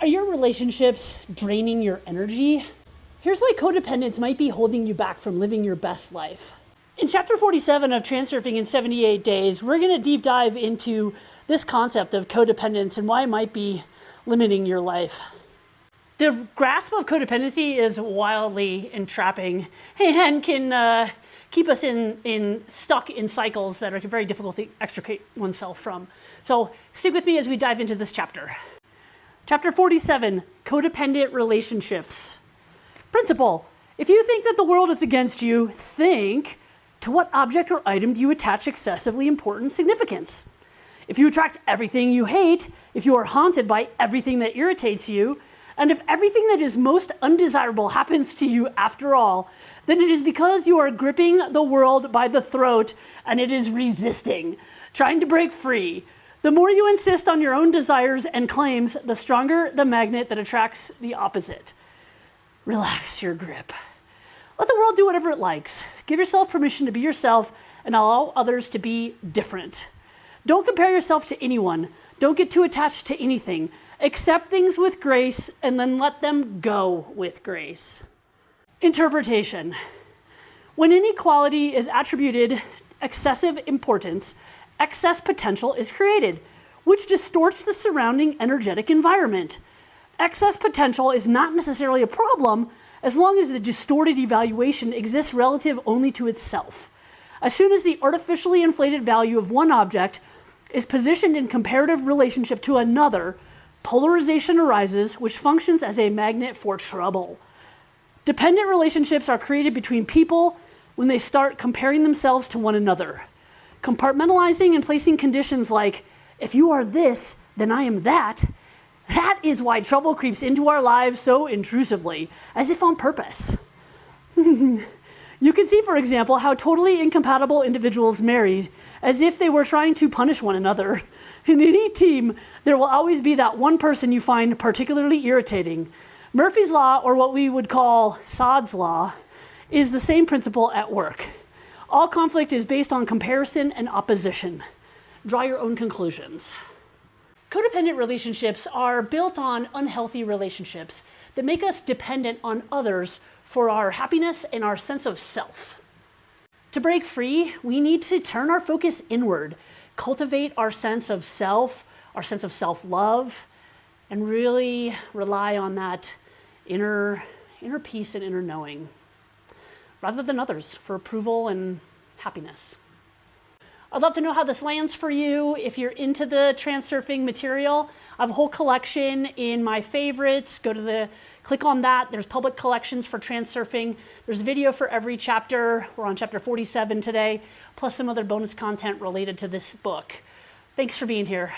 Are your relationships draining your energy? Here's why codependence might be holding you back from living your best life. In chapter 47 of Transurfing in 78 Days, we're going to deep dive into this concept of codependence and why it might be limiting your life. The grasp of codependency is wildly entrapping and can keep us stuck in cycles that are very difficult to extricate oneself from. So stick with me as we dive into this chapter. Chapter 47, Codependent Relationships. Principle: if you think that the world is against you, think, to what object or item do you attach excessively important significance? If you attract everything you hate, if you are haunted by everything that irritates you, and if everything that is most undesirable happens to you after all, then it is because you are gripping the world by the throat and it is resisting, trying to break free. The more you insist on your own desires and claims, the stronger the magnet that attracts the opposite. Relax your grip. Let the world do whatever it likes. Give yourself permission to be yourself and allow others to be different. Don't compare yourself to anyone. Don't get too attached to anything. Accept things with grace and then let them go with grace. Interpretation. When inequality is attributed excessive importance, excess potential is created, which distorts the surrounding energetic environment. Excess potential is not necessarily a problem as long as the distorted evaluation exists relative only to itself. As soon as the artificially inflated value of one object is positioned in comparative relationship to another, polarization arises, which functions as a magnet for trouble. Dependent relationships are created between people when they start comparing themselves to one another. Compartmentalizing and placing conditions like, if you are this, then I am that, that is why trouble creeps into our lives so intrusively, as if on purpose. You can see, for example, how totally incompatible individuals marry as if they were trying to punish one another. In any team, there will always be that one person you find particularly irritating. Murphy's Law, or what we would call Sod's Law, is the same principle at work. All conflict is based on comparison and opposition. Draw your own conclusions. Codependent relationships are built on unhealthy relationships that make us dependent on others for our happiness and our sense of self. To break free, we need to turn our focus inward, cultivate our sense of self, our sense of self-love, and really rely on that inner peace and inner knowing, rather than others for approval and happiness. I'd love to know how this lands for you. If you're into the Transurfing material, I have a whole collection in my favorites. Click on that. There's public collections for Transurfing. There's a video for every chapter. We're on chapter 47 today, plus some other bonus content related to this book. Thanks for being here.